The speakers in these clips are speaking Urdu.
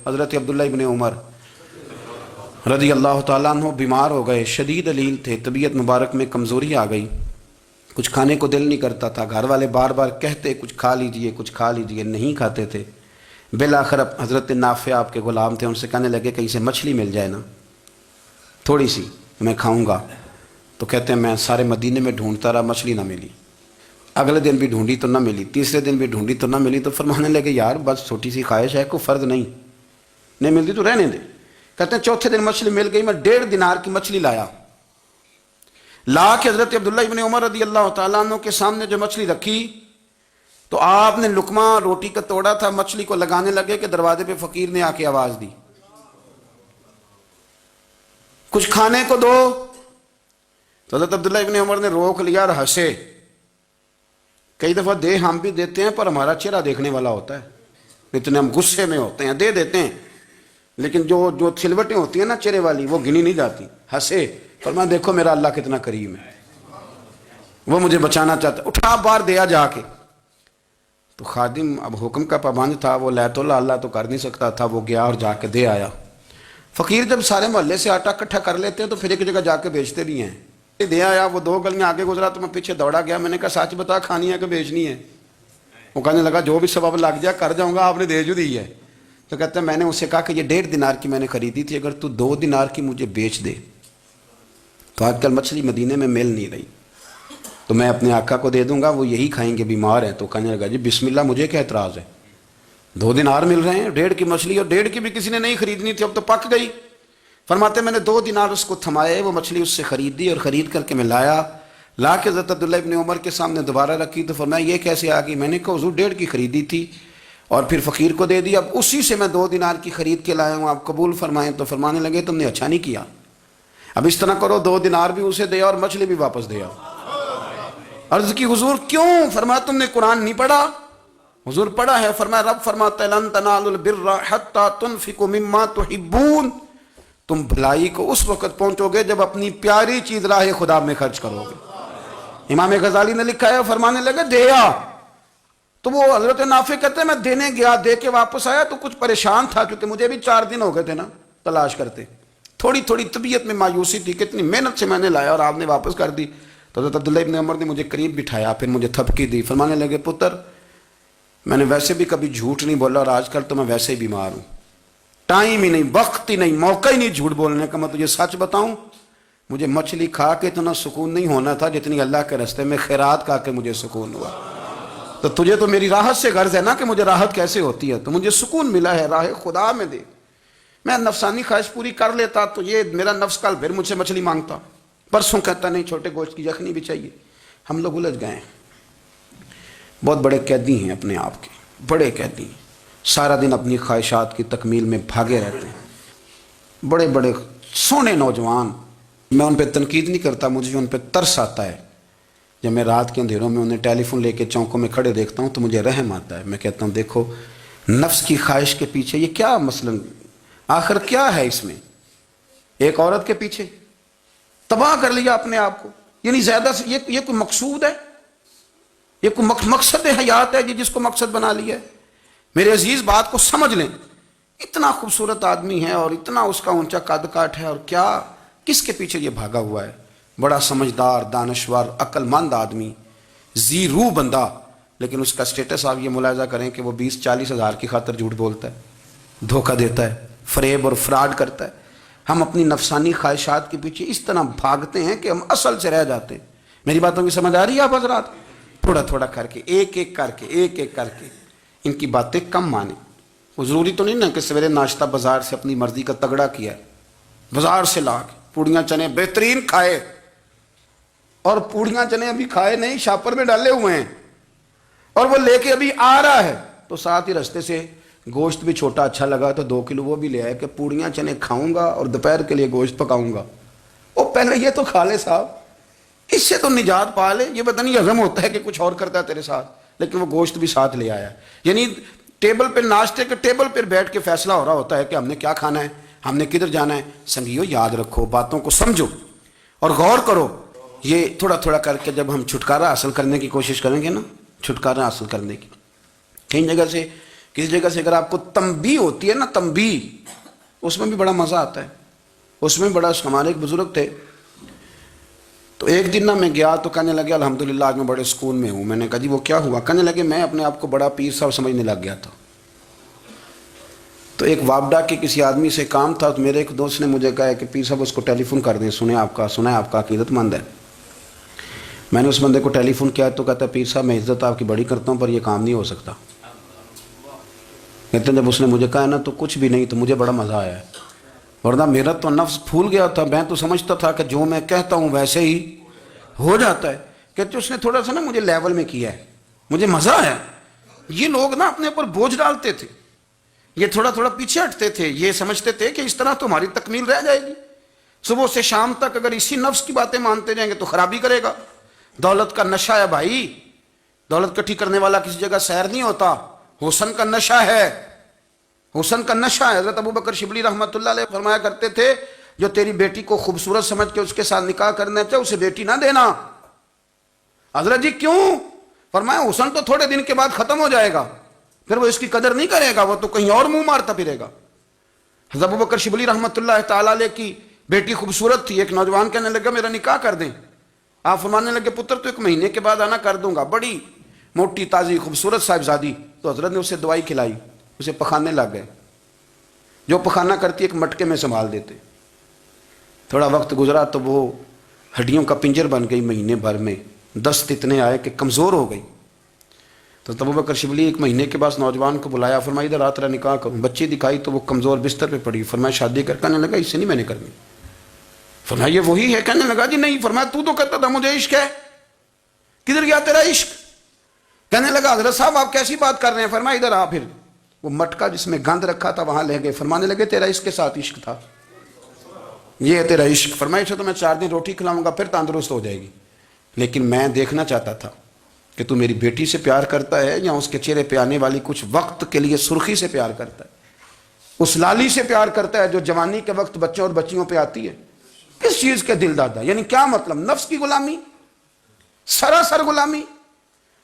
حضرت عبداللہ ابن عمر رضی اللہ تعالیٰ عنہ بیمار ہو گئے، شدید علیل تھے، طبیعت مبارک میں کمزوری آ گئی، کچھ کھانے کو دل نہیں کرتا تھا، گھر والے بار بار کہتے کچھ کھا لیجئے کچھ کھا لیجئے، نہیں کھاتے تھے۔ بالآخر حضرت نافع آپ کے غلام تھے، ان سے کہنے لگے کہیں سے مچھلی مل جائے نا تھوڑی سی، میں کھاؤں گا۔ تو کہتے ہیں میں سارے مدینے میں ڈھونڈتا رہا، مچھلی نہ ملی، اگلے دن بھی ڈھونڈی تو نہ ملی، تیسرے دن بھی ڈھونڈی تو نہ ملی، تو فرمانے لگے یار بس چھوٹی سی خواہش ہے، کوئی فرض نہیں ملتی تو رہنے دے۔ کہتے ہیں چوتھے دن مچھلی مل گئی، میں 1.5 دینار کی مچھلی لایا، لا کے حضرت عبداللہ ابن عمر رضی اللہ تعالیٰ عنہ کے سامنے جو مچھلی رکھی تو آپ نے لقمہ روٹی کا توڑا تھا، مچھلی کو لگانے لگے کہ دروازے پہ فقیر نے آ کے آواز دی کچھ کھانے کو دو۔ تو حضرت عبداللہ ابن عمر نے روک لیا اور ہنسے۔ کئی دفعہ دے ہم بھی دیتے ہیں پر ہمارا چہرہ دیکھنے والا ہوتا ہے، اتنے ہم غصے میں ہوتے ہیں، دے دیتے ہیں، لیکن جو چھلوٹیں ہوتی ہیں نا چہرے والی وہ گنی نہیں جاتی۔ ہنسے، فرمایا دیکھو میرا اللہ کتنا کریم ہے، وہ مجھے بچانا چاہتا ہے، اٹھا بار دیا جا کے۔ تو خادم اب حکم کا پابند تھا، وہ لیت اللہ تو کر نہیں سکتا تھا، وہ گیا اور جا کے دے آیا۔ فقیر جب سارے محلے سے آٹا اکٹھا کر لیتے ہیں تو پھر ایک جگہ جا کے بیچتے بھی ہیں۔ دے آیا، وہ 2 گلیاں آگے گزرا تو میں پیچھے دوڑا گیا، میں نے کہا سچ بتا کھانی ہے کہ بیچنی ہے؟ وہ کہنے لگا جو بھی سبب لگ جائے کر جاؤں گا، آپ نے دے جو دی ہے۔ تو کہتا ہے میں نے اس سے کہا کہ یہ 1.5 دینار کی میں نے خریدی تھی، اگر تو 2 دینار کی مجھے بیچ دے تو آج کل مچھلی مدینے میں مل نہیں رہی تو میں اپنے آقا کو دے دوں گا، وہ یہی کھائیں گے، بیمار ہیں۔ تو کہنے لگا جی بسم اللہ، مجھے کیا اعتراض ہے، 2 دینار مل رہے ہیں، 1.5 کی مچھلی، اور 1.5 کی بھی کسی نے نہیں خریدنی تھی، اب تو پک گئی۔ فرماتے میں نے 2 دینار اس کو تھمائے، وہ مچھلی اس سے خریدی اور خرید کر کے میں لا کے حضرت عبداللہ ابن عمر کے سامنے دوبارہ رکھی۔ تو فرمایا یہ کیسے آ گئی؟ میں نے کہا حضور 1.5 کی خریدی تھی اور پھر فقیر کو دے دی، اب اسی سے میں 2 دینار کی خرید کے لایا ہوں، آپ قبول فرمائیں۔ تو فرمانے لگے تم نے اچھا نہیں کیا، اب اس طرح کرو 2 دینار بھی اسے دے اور مچھلی بھی واپس دے آؤ۔ عرض کی حضور کیوں؟ فرمایا تم نے قرآن نہیں پڑھا؟ حضور پڑھا ہے، فرمایا رب فرماتا ہے لن تنالوا البر حتی تنفقوا مما تحبون، تم بھلائی کو اس وقت پہنچو گے جب اپنی پیاری چیز راہ خدا میں خرچ کرو گے۔ امام غزالی نے لکھا ہے، فرمانے لگے دیا۔ تو وہ حضرت نافع کہتے ہیں میں دینے گیا، دے کے واپس آیا تو کچھ پریشان تھا کیونکہ مجھے بھی 4 دن ہو گئے تھے نا تلاش کرتے، تھوڑی طبیعت میں مایوسی تھی، کتنی محنت سے میں نے لایا اور آپ نے واپس کر دی۔ تو حضرت عبداللہ ابن عمر نے مجھے قریب بٹھایا، پھر مجھے تھپکی دی، فرمانے لگے پتر میں نے ویسے بھی کبھی جھوٹ نہیں بولا اور آج کل تو میں ویسے ہی بیمار ہوں، ٹائم ہی نہیں، وقت ہی نہیں، موقع ہی نہیں جھوٹ بولنے کا، میں تجھے سچ بتاؤں مجھے مچھلی کھا کے اتنا سکون نہیں ہونا تھا جتنی اللہ کے راستے میں خیرات کھا کے مجھے سکون ہوا۔ تو تجھے تو میری راحت سے غرض ہے نا کہ مجھے راحت کیسے ہوتی ہے، تو مجھے سکون ملا ہے راہ خدا میں دے، میں نفسانی خواہش پوری کر لیتا تو یہ میرا نفس کل پھر مجھ سے مچھلی مانگتا، پرسوں کہتا نہیں چھوٹے گوشت کی یخنی بھی چاہیے۔ ہم لوگ الجھ گئے ہیں، بہت بڑے قیدی ہیں اپنے آپ کے، بڑے قیدی ہیں، سارا دن اپنی خواہشات کی تکمیل میں بھاگے رہتے ہیں، بڑے بڑے سونے نوجوان۔ میں ان پہ تنقید نہیں کرتا، مجھے ان پہ ترس آتا ہے، جب میں رات کے اندھیروں میں انہیں ٹیلی فون لے کے چوکوں میں کھڑے دیکھتا ہوں تو مجھے رحم آتا ہے۔ میں کہتا ہوں دیکھو نفس کی خواہش کے پیچھے یہ کیا مثلاً آخر کیا ہے اس میں، ایک عورت کے پیچھے تباہ کر لیا اپنے آپ کو، یعنی زیادہ سے یہ کوئی مقصود ہے، یہ کوئی مقصد حیات ہے جس کو مقصد بنا لیا ہے؟ میرے عزیز بات کو سمجھ لیں، اتنا خوبصورت آدمی ہے اور اتنا اس کا اونچا قد کاٹ ہے، اور کیا کس کے پیچھے یہ بھاگا ہوا ہے؟ بڑا سمجھدار، دانشور، عقل مند آدمی، ذی روح بندہ، لیکن اس کا سٹیٹس آپ یہ ملاحظہ کریں کہ وہ 20-40 ہزار کی خاطر جھوٹ بولتا ہے، دھوکہ دیتا ہے، فریب اور فراڈ کرتا ہے۔ ہم اپنی نفسانی خواہشات کے پیچھے اس طرح بھاگتے ہیں کہ ہم اصل سے رہ جاتے ہیں۔ میری باتوں کی سمجھ آ رہی ہے آپ حضرات؟ تھوڑا تھوڑا کر کے، ایک ایک کر کے ان کی باتیں کم مانیں۔ وہ ضروری تو نہیں نا کہ سویرے ناشتہ بازار سے اپنی مرضی کا تگڑا کیا ہے، بازار سے لا کے پوڑیاں چنے بہترین کھائے، اور پوڑیاں چنے ابھی کھائے نہیں، شاپر میں ڈالے ہوئے ہیں، اور وہ لے کے ابھی آ رہا ہے تو ساتھ ہی رستے سے گوشت بھی چھوٹا اچھا لگا تو 2 کلو وہ بھی لے آئے کہ پوڑیاں چنے کھاؤں گا اور دوپہر کے لیے گوشت پکاؤں گا۔ وہ پہلے یہ تو کھا لے صاحب، اس سے تو نجات پا لے، یہ پتہ نہیں ہضم ہوتا ہے کہ کچھ اور کرتا ہے تیرے ساتھ، لیکن وہ گوشت بھی ساتھ لے آیا۔ یعنی ٹیبل پہ، ناشتے کے ٹیبل پر بیٹھ کے فیصلہ ہو رہا ہوتا ہے کہ ہم نے کیا کھانا ہے، ہم نے کدھر جانا ہے۔ سنگیو یاد رکھو، باتوں کو سمجھو اور غور کرو۔ یہ تھوڑا تھوڑا کر کے جب ہم چھٹکارا حاصل کرنے کی کوشش کریں گے نا، چھٹکارا حاصل کرنے کی، کئی جگہ سے کسی جگہ سے اگر آپ کو تنبیہ ہوتی ہے نا، تنبیہ، اس میں بھی بڑا مزہ آتا ہے، اس میں بڑا. ہمارے ایک بزرگ تھے، تو ایک دن نا میں گیا تو کہنے لگے الحمدللہ آج میں بڑے سکون میں ہوں. میں نے کہا جی وہ کیا ہوا؟ کہنے لگے میں اپنے آپ کو بڑا پیر صاحب سمجھنے لگ گیا تھا. تو ایک وابڈا کے کسی آدمی سے کام تھا، تو میرے ایک دوست نے مجھے کہا کہ پیر صاحب اس کو ٹیلی فون کر دیں، سنا ہے آپ کا عقیدت مند ہے. میں نے اس بندے کو ٹیلی فون کیا تو کہتا ہے پیر صاحب میں عزت آپ کی بڑی کرتا ہوں پر یہ کام نہیں ہو سکتا. کہتے ہیں جب اس نے مجھے کہا نا تو کچھ بھی نہیں، تو مجھے بڑا مزہ آیا ہے، ورنہ میرا تو نفس پھول گیا تھا. میں تو سمجھتا تھا کہ جو میں کہتا ہوں ویسے ہی ہو جاتا ہے. کہتے اس نے تھوڑا سا نا مجھے لیول میں کیا ہے، مجھے مزہ آیا. یہ لوگ نا اپنے اوپر بوجھ ڈالتے تھے، یہ تھوڑا تھوڑا پیچھے ہٹتے تھے، یہ سمجھتے تھے کہ اس طرح تو ہماری تکمیل رہ جائے گی. صبح سے شام تک اگر اسی نفس کی باتیں مانتے جائیں گے تو خرابی کرے گا. دولت کا نشہ ہے بھائی، دولت کٹھی کرنے والا کسی جگہ سیر نہیں ہوتا. حسن کا نشہ ہے، حسن کا نشہ ہے. حضرت ابوبکر شبلی رحمۃ اللہ علیہ فرمایا کرتے تھے جو تیری بیٹی کو خوبصورت سمجھ کے اس کے ساتھ نکاح کرنا چاہے اسے بیٹی نہ دینا. حضرت جی کیوں؟ فرمایا حسن تو تھوڑے دن کے بعد ختم ہو جائے گا، پھر وہ اس کی قدر نہیں کرے گا، وہ تو کہیں اور منہ مارتا پھرے گا. حضرت ابوبکر شبلی رحمۃ اللہ تعالی علیہ کی بیٹی خوبصورت تھی. ایک نوجوان کہنے لگا میرا نکاح کر دیں. آپ فرمانے لگے پتر تو 1 مہینے کے بعد آنا کر دوں گا. بڑی موٹی تازی خوبصورت صاحبزادی. تو حضرت نے اسے دوائی کھلائی، اسے پخانے لگ گئے. جو پخانہ کرتی ایک مٹکے میں سنبھال دیتے. تھوڑا وقت گزرا تو وہ ہڈیوں کا پنجر بن گئی. مہینے بھر میں دست اتنے آئے کہ کمزور ہو گئی. تو ابوبکر شبلی 1 مہینے کے بعد نوجوان کو بلایا، فرمایا ادھر رات رہا نکاح کروں. بچی دکھائی تو وہ کمزور بستر پہ پڑی. فرمایا شادی کر. کہنے لگا اس سے نہیں میں نے کرنی. فرمایا یہ وہی ہے؟ کہنے لگا جی نہیں. فرمایا تو کہتا تھا مجھے عشق ہے، کدھر گیا تیرا عشق؟ کہنے لگا حضرت صاحب آپ کیسی بات کر رہے ہیں؟ فرمایا ادھر آ. پھر وہ مٹکا جس میں گند رکھا تھا وہاں لے گئے. فرمانے لگے تیرا اس کے ساتھ عشق تھا، یہ ہے تیرا عشق. فرمایا اسے تو میں 4 دن روٹی کھلاؤں گا پھر تندرست ہو جائے گی، لیکن میں دیکھنا چاہتا تھا کہ تو میری بیٹی سے پیار کرتا ہے یا اس کے چہرے پہ آنے والی کچھ وقت کے لیے سرخی سے پیار کرتا ہے، اس لالی سے پیار کرتا ہے جو جوانی کے وقت بچوں اور بچیوں پہ آتی ہے. کس چیز کے دل دادا؟ یعنی کیا مطلب؟ نفس کی غلامی، سراسر غلامی.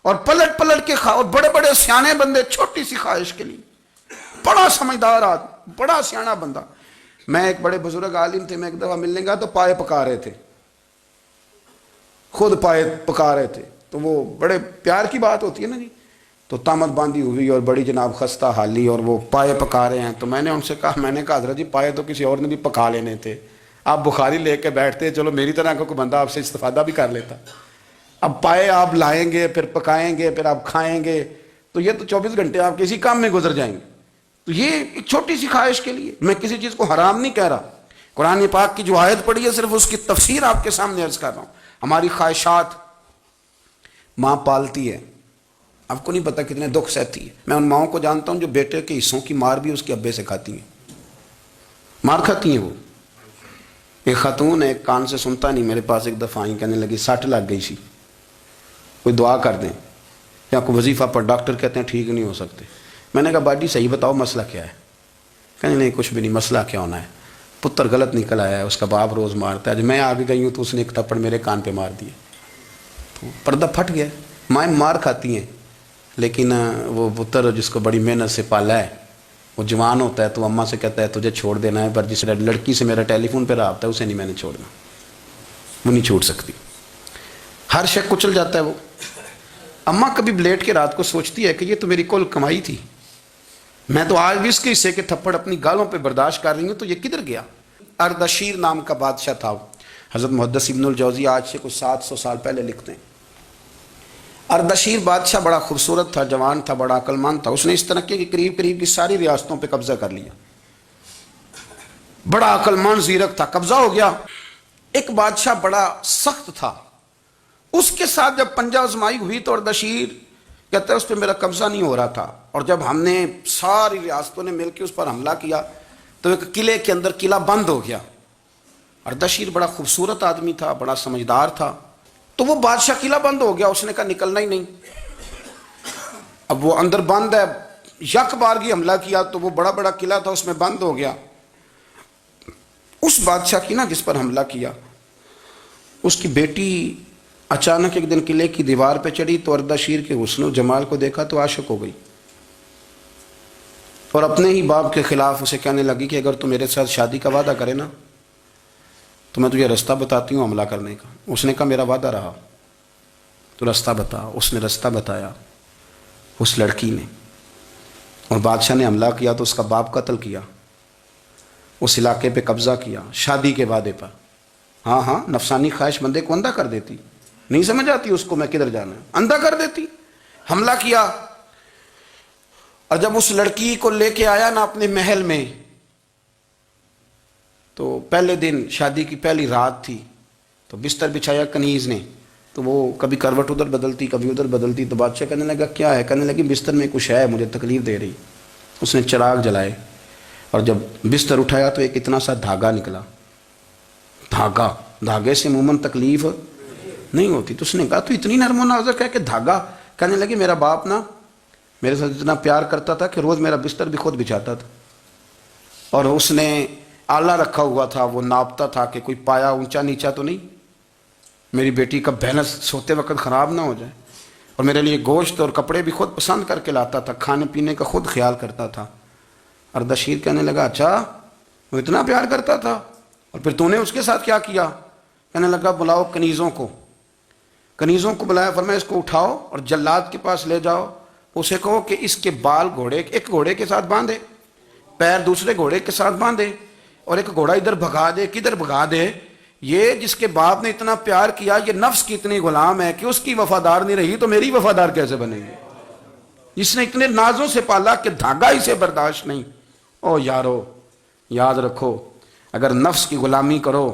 اور پلٹ پلٹ کے اور بڑے بڑے سیانے بندے چھوٹی سی خواہش کے لیے. بڑا سمجھدار آدمی، بڑا سیانا بندہ. میں ایک بڑے بزرگ عالم تھے، میں ایک دفعہ ملنے گیا تو پائے پکا رہے تھے، خود پائے پکا رہے تھے. تو وہ بڑے پیار کی بات ہوتی ہے نا جی. تو تامت باندھی ہوئی اور بڑی جناب خستہ حالی، اور وہ پائے پکا رہے ہیں. تو میں نے ان سے کہا، میں نے کہا حضرت جی پائے تو کسی اور نے بھی پکا لینے تھے، آپ بخاری لے کے بیٹھتے، چلو میری طرح کا کوئی بندہ آپ سے استفادہ بھی کر لیتا. اب پائے آپ لائیں گے، پھر پکائیں گے، پھر آپ کھائیں گے، تو یہ تو 24 گھنٹے آپ کسی کام میں گزر جائیں گے. تو یہ ایک چھوٹی سی خواہش کے لیے. میں کسی چیز کو حرام نہیں کہہ رہا، قرآن پاک کی جو آیت پڑھی ہے صرف اس کی تفسیر آپ کے سامنے عرض کر رہا ہوں. ہماری خواہشات ماں پالتی ہے، آپ کو نہیں پتا کتنے دکھ سہتی ہے. میں ان ماؤں کو جانتا ہوں جو بیٹے کے حصوں کی مار بھی اس کے ابے سے کھاتی ہیں، مار کھاتی ہیں. وہ ایک خاتون ہے، ایک کان سے سنتا نہیں، میرے پاس ایک دفعہ آئی، کہنے لگی 60 لگ گئی سی، کوئی دعا کر دیں یا کوئی وظیفہ پر، ڈاکٹر کہتے ہیں ٹھیک نہیں ہو سکتے. میں نے کہا باجی صحیح بتاؤ مسئلہ کیا ہے؟ کہنے نہیں کچھ بھی نہیں. مسئلہ کیا ہونا ہے؟ پتر غلط نکل آیا ہے، اس کا باپ روز مارتا ہے. آج میں آگے گئی ہوں تو اس نے ایک تھپڑ میرے کان پہ مار دیے، تو پردہ پھٹ گیا. مائیں مار کھاتی ہیں، لیکن وہ پتر جس کو بڑی محنت سے پالا ہے وہ جوان ہوتا ہے تو اماں سے کہتا ہے تجھے چھوڑ دینا ہے، پر جس لڑکی سے میرا ٹیلی فون پہ رابطہ ہے اسے نہیں میں نے چھوڑنا، وہ نہیں چھوڑ سکتی. ہر شے کچل جاتا ہے. وہ اماں کبھی لیٹ کے رات کو سوچتی ہے کہ یہ تو میری کل کمائی تھی، میں تو آج بھی اس کے حصے کے تھپڑ اپنی گالوں پہ برداشت کر رہی ہوں، تو یہ کدھر گیا؟ اردشیر نام کا بادشاہ تھا. حضرت محدث ابن الجوزی آج سے کچھ 700 سال پہلے لکھتے ہیں. اردشیر بادشاہ بڑا خوبصورت تھا، جوان تھا، بڑا عقل مند تھا. اس نے اس طرح کی قریب قریب کی ساری ریاستوں پہ قبضہ کر لیا. بڑا عقل مند زیرک تھا، قبضہ ہو گیا. ایک بادشاہ بڑا سخت تھا، اس کے ساتھ جب پنجہ آزمائی ہوئی تو اردشیر کہتا ہے اس پہ میرا قبضہ نہیں ہو رہا تھا، اور جب ہم نے ساری ریاستوں نے مل کے اس پر حملہ کیا تو ایک قلعے کے اندر قلعہ بند ہو گیا. اردشیر بڑا خوبصورت آدمی تھا، بڑا سمجھدار تھا. تو وہ بادشاہ قلعہ بند ہو گیا، اس نے کہا نکلنا ہی نہیں. اب وہ اندر بند ہے، یک بارگی حملہ کیا تو وہ بڑا بڑا قلعہ تھا اس میں بند ہو گیا. اس بادشاہ کی نا جس پر حملہ کیا، اس کی بیٹی اچانک ایک دن قلعے کی دیوار پہ چڑھی تو اردشیر کے حسن و جمال کو دیکھا تو عاشق ہو گئی. اور اپنے ہی باپ کے خلاف اسے کہنے لگی کہ اگر تو میرے ساتھ شادی کا وعدہ کرے نا تو میں تجھے رستہ بتاتی ہوں حملہ کرنے کا۔ اس نے کہا میرا وعدہ رہا، تو رستہ بتا۔ اس نے رستہ بتایا اس لڑکی نے، اور بادشاہ نے حملہ کیا تو اس کا باپ قتل کیا، اس علاقے پہ قبضہ کیا شادی کے وعدے پر۔ ہاں ہاں، نفسانی خواہش بندے کو اندھا کر دیتی، نہیں سمجھ آتی اس کو میں کدھر جانا ہے، اندھا کر دیتی۔ حملہ کیا، اور جب اس لڑکی کو لے کے آیا نا اپنے محل میں، تو پہلے دن شادی کی پہلی رات تھی، تو بستر بچھایا کنیز نے، تو وہ کبھی کروٹ ادھر بدلتی کبھی ادھر بدلتی، تو بادشاہ کہنے لگا کیا ہے؟ کہنے لگی بستر میں کچھ ہے مجھے تکلیف دے رہی۔ اس نے چراغ جلائے اور جب بستر اٹھایا تو ایک اتنا سا دھاگا نکلا۔ دھاگے سے عموماً تکلیف نہیں ہوتی، تو اس نے کہا تو اتنی نرم و نازک ہے کہ دھاگا؟ کہنے لگی میرا باپ نا میرے ساتھ اتنا پیار کرتا تھا کہ روز میرا بستر بھی خود بچھاتا تھا، اور اس نے آلہ رکھا ہوا تھا، وہ ناپتا تھا کہ کوئی پایا اونچا نیچا تو نہیں، میری بیٹی کا بیلنس سوتے وقت خراب نہ ہو جائے، اور میرے لیے گوشت اور کپڑے بھی خود پسند کر کے لاتا تھا، کھانے پینے کا خود خیال کرتا تھا۔ اردشیر کہنے لگا اچھا وہ اتنا پیار کرتا تھا، اور پھر تو نے اس کے ساتھ کیا کیا؟ کہنے لگا بلاؤ کنیزوں کو بلایا، فرمایا اس کو اٹھاؤ اور جلاد کے پاس لے جاؤ، اسے کہو کہ اس کے بال ایک گھوڑے کے ساتھ باندھے، پیر دوسرے گھوڑے کے ساتھ باندھے، اور ایک گھوڑا ادھر بھگا دے، کدھر بھگا دے۔ یہ جس کے باپ نے اتنا پیار کیا، یہ نفس کی اتنی غلام ہے کہ اس کی وفادار نہیں رہی تو میری وفادار کیسے بنے گی؟ جس نے اتنے نازوں سے پالا کہ دھاگا اسے برداشت نہیں۔ او یارو، یاد رکھو، اگر نفس کی غلامی کرو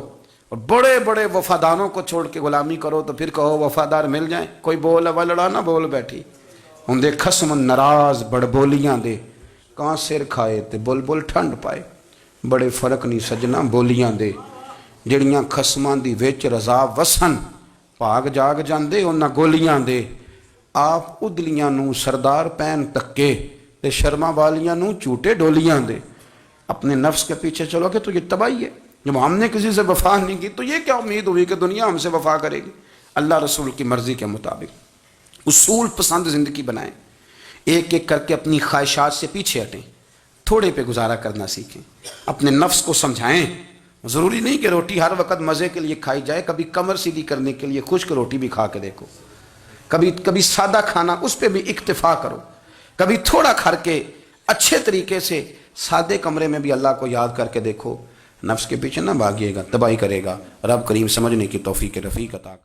اور بڑے بڑے وفاداروں کو چھوڑ کے غلامی کرو تو پھر کہو وفادار مل جائیں۔ کوئی بول اب لڑا نہ بول بیٹھی ہوں دے خسم ناراض بڑ بولیاں دے، کہاں سر کھائے تے بول بول ٹھنڈ پائے، بڑے فرق نہیں سجنا بولیاں دے، جڑیاں خسماں دی وچ رضا وسن، پاگ جاگ جاندے انہاں گولیاں دے۔ آپ ادلیاں نو سردار پین ٹکے تے شرما والیاں نو چوٹے ڈولیاں دے۔ اپنے نفس کے پیچھے چلو گے تو یہ تباہی ہے۔ جب ہم نے کسی سے وفا نہیں کی تو یہ کیا امید ہوئی کہ دنیا ہم سے وفا کرے گی؟ اللہ رسول کی مرضی کے مطابق اصول پسند زندگی بنائیں، ایک ایک کر کے اپنی خواہشات سے پیچھے ہٹیں، تھوڑے پہ گزارا کرنا سیکھیں، اپنے نفس کو سمجھائیں۔ ضروری نہیں کہ روٹی ہر وقت مزے کے لیے کھائی جائے، کبھی کمر سیدھی کرنے کے لیے خشک روٹی بھی کھا کے دیکھو، کبھی سادہ کھانا اس پہ بھی اکتفا کرو، کبھی تھوڑا کھا کے اچھے طریقے سے سادے کمرے میں بھی اللہ کو یاد کر کے دیکھو۔ نفس کے پیچھے نہ بھاگیے گا، تباہی کرے گا۔ رب کریم سمجھنے کی توفیق رفیق عطا کرے۔